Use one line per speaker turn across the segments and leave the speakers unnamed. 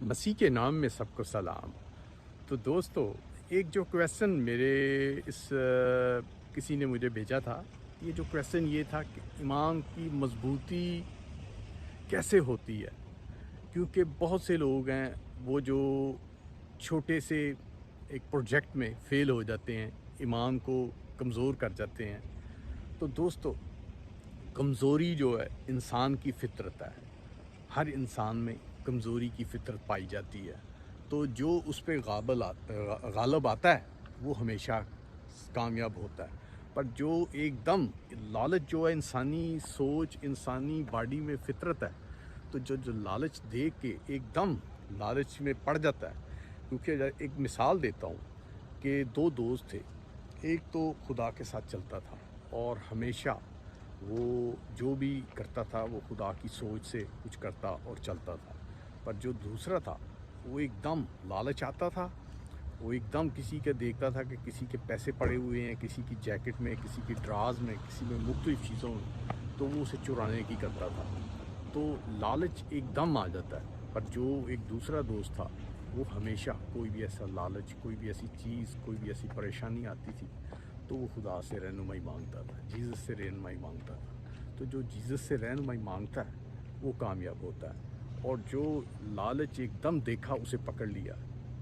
مسیح کے نام میں سب کو سلام۔ تو دوستو، ایک جو کویسچن میرے کسی نے مجھے بھیجا تھا، یہ جو کویسچن یہ تھا کہ ایمان کی مضبوطی کیسے ہوتی ہے؟ کیونکہ بہت سے لوگ ہیں وہ جو چھوٹے سے ایک پروجیکٹ میں فیل ہو جاتے ہیں، ایمان کو کمزور کر جاتے ہیں۔ تو دوستو، کمزوری جو ہے انسان کی فطرت ہے، ہر انسان میں کمزوری کی فطرت پائی جاتی ہے۔ تو جو اس پہ غالب آتا ہے وہ ہمیشہ کامیاب ہوتا ہے، پر جو ایک دم لالچ جو ہے انسانی سوچ، انسانی باڈی میں فطرت ہے، تو جو لالچ دیکھ کے ایک دم لالچ میں پڑ جاتا ہے۔ کیونکہ ایک مثال دیتا ہوں کہ دو دوست تھے، ایک تو خدا کے ساتھ چلتا تھا اور ہمیشہ وہ جو بھی کرتا تھا وہ خدا کی سوچ سے کچھ کرتا اور چلتا تھا، پر جو دوسرا تھا وہ ایک دم لالچ آتا تھا، وہ ایک دم کسی کے دیکھتا تھا کہ کسی کے پیسے پڑے ہوئے ہیں، کسی کی جیکٹ میں، کسی کی ڈراز میں، کسی میں مختلف چیزوں میں، تو وہ اسے چرانے کی کرتا تھا۔ تو لالچ ایک دم آ جاتا ہے، پر جو ایک دوسرا دوست تھا وہ ہمیشہ کوئی بھی ایسا لالچ، کوئی بھی ایسی چیز، کوئی بھی ایسی پریشانی آتی تھی تو وہ خدا سے رہنمائی مانگتا تھا، جیزس سے رہنمائی مانگتا تھا۔ تو جو جیزس سے رہنمائی مانگتا ہے وہ کامیاب ہوتا ہے، اور جو لالچ ایک دم دیکھا اسے پکڑ لیا،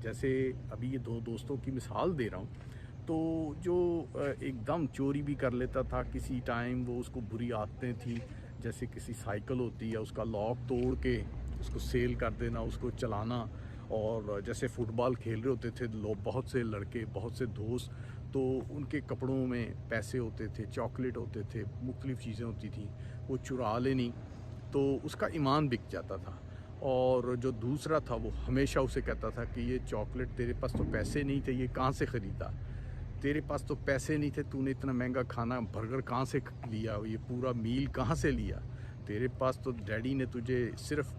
جیسے ابھی یہ دو دوستوں کی مثال دے رہا ہوں، تو جو ایک دم چوری بھی کر لیتا تھا کسی ٹائم، وہ اس کو بری عادتیں تھیں، جیسے کسی سائیکل ہوتی ہے اس کا لاک توڑ کے اس کو سیل کر دینا، اس کو چلانا، اور جیسے فٹ بال کھیل رہے ہوتے تھے لوگ، بہت سے لڑکے، بہت سے دوست، تو ان کے کپڑوں میں پیسے ہوتے تھے، چاکلیٹ ہوتے تھے، مختلف چیزیں ہوتی تھیں، وہ چرا لینی، تو اس کا ایمان بک جاتا تھا۔ اور جو دوسرا تھا وہ ہمیشہ اسے کہتا تھا کہ یہ چاکلیٹ تیرے پاس تو پیسے نہیں تھے، یہ کہاں سے خریدا؟ تیرے پاس تو پیسے نہیں تھے، تو نے اتنا مہنگا کھانا برگر کہاں سے لیا؟ یہ پورا میل کہاں سے لیا؟ تیرے پاس تو ڈیڈی نے تجھے صرف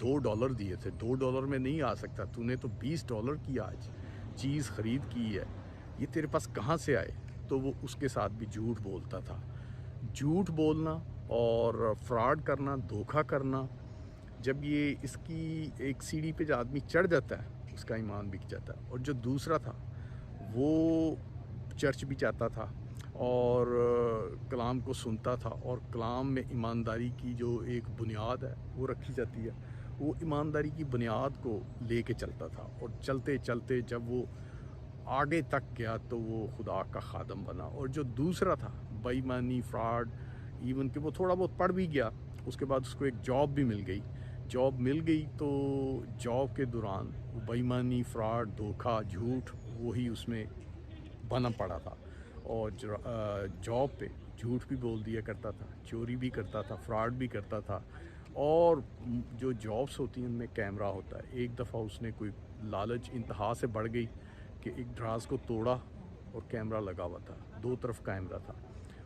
$2 دیے تھے، $2 میں نہیں آ سکتا، تو نے تو $20 کی آج چیز خرید کی ہے، یہ تیرے پاس کہاں سے آئے؟ تو وہ اس کے ساتھ بھی جھوٹ بولتا تھا۔ جھوٹ بولنا اور فراڈ کرنا، دھوکہ کرنا، جب یہ اس کی ایک سیڑھی پہ جو آدمی چڑھ جاتا ہے اس کا ایمان بک جاتا ہے۔ اور جو دوسرا تھا وہ چرچ بھی جاتا تھا اور کلام کو سنتا تھا، اور کلام میں ایمانداری کی جو ایک بنیاد ہے وہ رکھی جاتی ہے، وہ ایمانداری کی بنیاد کو لے کے چلتا تھا، اور چلتے چلتے جب وہ آگے تک گیا تو وہ خدا کا خادم بنا۔ اور جو دوسرا تھا بے ایمانی، فراڈ، ایون کہ وہ تھوڑا بہت پڑھ بھی گیا، اس کے بعد اس کو ایک جاب بھی مل گئی، جاب مل گئی تو جاب کے دوران وہ بے ایمانی، فراڈ، دھوکہ، جھوٹ وہی اس میں بنا پڑا تھا، اور جاب پہ جھوٹ بھی بول دیا کرتا تھا، چوری بھی کرتا تھا، فراڈ بھی کرتا تھا، اور جو جابس ہوتی ہیں ان میں کیمرہ ہوتا ہے۔ ایک دفعہ اس نے کوئی لالچ انتہا سے بڑھ گئی کہ ایک ڈراز کو توڑا اور کیمرہ لگا ہوا تھا، دو طرف کیمرہ تھا،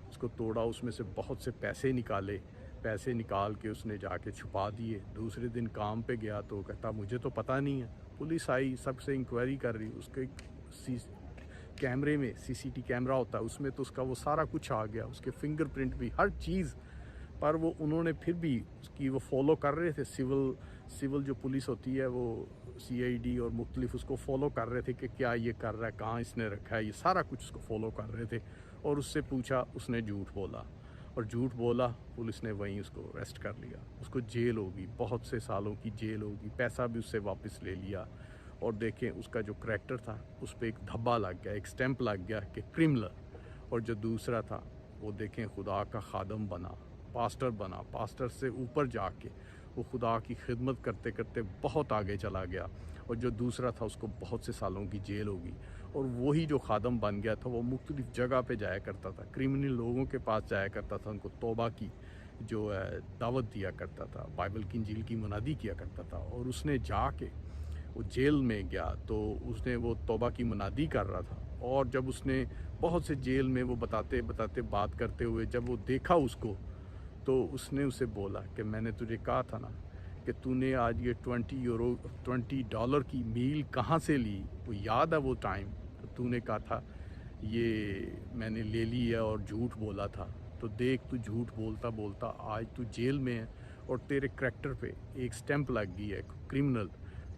اس کو توڑا، اس میں سے بہت سے پیسے نکالے، پیسے نکال کے اس نے جا کے چھپا دیے۔ دوسرے دن کام پہ گیا تو کہتا مجھے تو پتہ نہیں ہے، پولیس آئی، سب سے انکوائری کر رہی، اس کے کیمرے میں CCTV کیمرہ ہوتا ہے، اس میں تو اس کا وہ سارا کچھ آ گیا، اس کے فنگر پرنٹ بھی، ہر چیز، پر وہ انہوں نے پھر بھی اس کی وہ فالو کر رہے تھے، سول جو پولیس ہوتی ہے وہ CID اور مختلف اس کو فالو کر رہے تھے کہ کیا یہ کر رہا ہے، کہاں اس نے رکھا ہے، یہ سارا کچھ اس کو فالو کر رہے تھے، اور اس سے پوچھا، اس نے جھوٹ بولا، اور جھوٹ بولا، پولیس نے وہیں اس کو اریسٹ کر لیا، اس کو جیل ہوگی، بہت سے سالوں کی جیل ہوگی، پیسہ بھی اس سے واپس لے لیا، اور دیکھیں اس کا جو کریکٹر تھا اس پہ ایک دھبا لگ گیا، ایک سٹیمپ لگ گیا کہ کرمنل۔ اور جو دوسرا تھا وہ دیکھیں خدا کا خادم بنا، پاسٹر بنا، پاسٹر سے اوپر جا کے وہ خدا کی خدمت کرتے کرتے بہت آگے چلا گیا، اور جو دوسرا تھا اس کو بہت سے سالوں کی جیل ہوگی۔ اور وہی جو خادم بن گیا تھا وہ مختلف جگہ پہ جایا کرتا تھا، کرمنل لوگوں کے پاس جایا کرتا تھا، ان کو توبہ کی جو ہے دعوت دیا کرتا تھا، بائبل کی انجیل کی منادی کیا کرتا تھا۔ اور اس نے جا کے وہ جیل میں گیا تو اس نے وہ توبہ کی منادی کر رہا تھا، اور جب اس نے بہت سے جیل میں وہ بتاتے بتاتے بات کرتے ہوئے جب وہ دیکھا اس کو، تو اس نے اسے بولا کہ میں نے تجھے کہا تھا نا کہ تو نے آج یہ $20 کی میل کہاں سے لی؟ وہ یاد ہے وہ ٹائم، تو نے کہا تھا یہ میں نے لے لی ہے اور جھوٹ بولا تھا، تو دیکھ تو جھوٹ بولتا بولتا آج تو جیل میں ہے، اور تیرے کریکٹر پہ ایک سٹیمپ لگ گئی ہے، کرمنل۔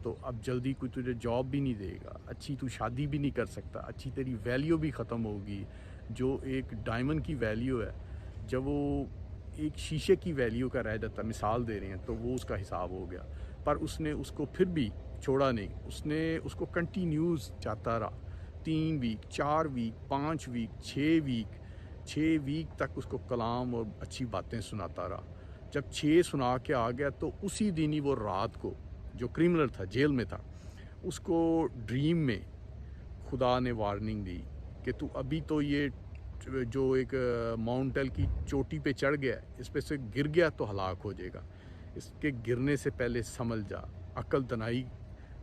تو اب جلدی کوئی تجھے جاب بھی نہیں دے گا، اچھی تو شادی بھی نہیں کر سکتا، اچھی تیری ویلیو بھی ختم ہوگی. جو ایک ڈائمنڈ کی ویلیو ہے جب وہ ایک شیشے کی ویلیو کا رہ جاتا، مثال دے رہے ہیں، تو وہ اس کا حساب ہو گیا. پر اس نے اس کو پھر بھی چھوڑا نہیں، اس نے اس کو کنٹینیوز چاہتا رہا. 3 ویک، 4 ویک، 5 ویک، 6 ویک تک اس کو کلام اور اچھی باتیں سناتا رہا. جب 6 سنا کے آ گیا تو اسی دن ہی وہ رات کو، جو کرمنل تھا، جیل میں تھا، اس کو ڈریم میں خدا نے وارننگ دی کہ تو ابھی تو یہ جو ایک ماؤنٹل کی چوٹی پہ چڑھ گیا، اس پہ سے گر گیا تو ہلاک ہو جائے گا. اس کے گرنے سے پہلے سنبھل جا، عقل دنائی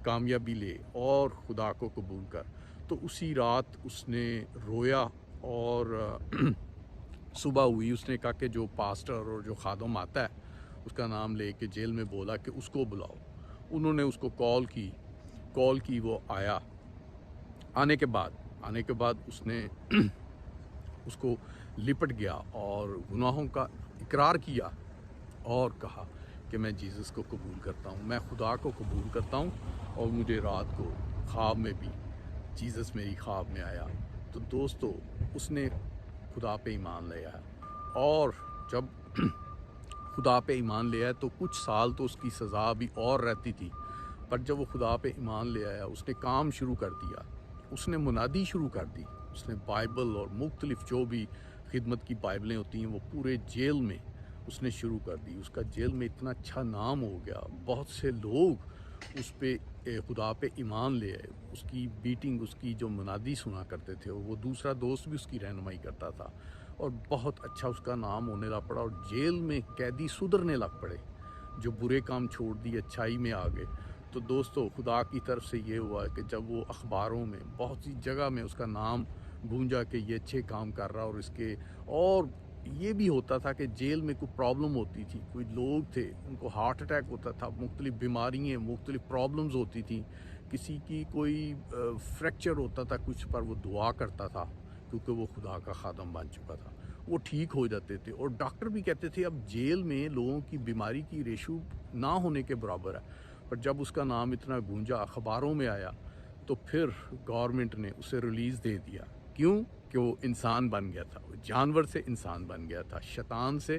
کامیابی لے اور خدا کو قبول کر. تو اسی رات اس نے رویا اور صبح ہوئی، اس نے کہا کہ جو پاسٹر اور جو خادم آتا ہے اس کا نام لے کے جیل میں بولا کہ اس کو بلاؤ. انہوں نے اس کو کال کی، وہ آیا. آنے کے بعد اس نے اس کو لپٹ گیا اور گناہوں کا اقرار کیا اور کہا کہ میں جیزس کو قبول کرتا ہوں، میں خدا کو قبول کرتا ہوں، اور مجھے رات کو خواب میں بھی جیزس میری خواب میں آیا. تو دوستو، اس نے خدا پہ ایمان لے آیا، اور جب خدا پہ ایمان لے آیا تو کچھ سال تو اس کی سزا بھی اور رہتی تھی. پر جب وہ خدا پہ ایمان لے آیا، اس نے کام شروع کر دیا، اس نے منادی شروع کر دی. اس نے بائبل اور مختلف جو بھی خدمت کی بائبلیں ہوتی ہیں وہ پورے جیل میں اس نے شروع کر دی. اس کا جیل میں اتنا اچھا نام ہو گیا، بہت سے لوگ اس پہ خدا پہ ایمان لے آئے. اس کی بیٹنگ، اس کی جو منادی سنا کرتے تھے، وہ دوسرا دوست بھی اس کی رہنمائی کرتا تھا، اور بہت اچھا اس کا نام ہونے لگ پڑا. اور جیل میں قیدی سدھرنے لگ پڑے، جو برے کام چھوڑ دی اچھائی میں آ گئے. تو دوستو، خدا کی طرف سے یہ ہوا کہ جب وہ اخباروں میں بہت سی جگہ میں اس کا نام گونجا کہ یہ اچھے کام کر رہا، اور یہ بھی ہوتا تھا کہ جیل میں کوئی پرابلم ہوتی تھی، کوئی لوگ تھے ان کو ہارٹ اٹیک ہوتا تھا، مختلف بیماریاں، مختلف پرابلمز ہوتی تھیں، کسی کی کوئی فریکچر ہوتا تھا کچھ، پر وہ دعا کرتا تھا کیونکہ وہ خدا کا خادم بن چکا تھا، وہ ٹھیک ہو جاتے تھے. اور ڈاکٹر بھی کہتے تھے اب جیل میں لوگوں کی بیماری کی ریشو نہ ہونے کے برابر ہے. پر جب اس کا نام اتنا گونجا، اخباروں میں آیا، تو پھر گورنمنٹ نے اسے ریلیز دے دیا. کیوں؟ کہ وہ انسان بن گیا تھا، وہ جانور سے انسان بن گیا تھا، شیطان سے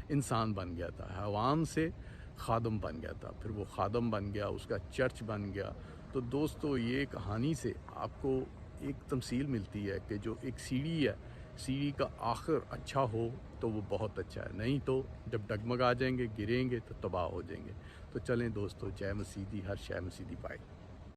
انسان بن گیا تھا، حیوان سے خادم بن گیا تھا. پھر وہ خادم بن گیا، اس کا چرچ بن گیا. تو دوستو، یہ کہانی سے آپ کو ایک تمثیل ملتی ہے کہ جو ایک سیڑھی ہے، سیڑھی کا آخر اچھا ہو تو وہ بہت اچھا ہے، نہیں تو جب ڈگمگا جائیں گے، گریں گے تو تباہ ہو جائیں گے. تو چلیں دوستو، جے مسیح دی، ہر شے مسیح دی پائے.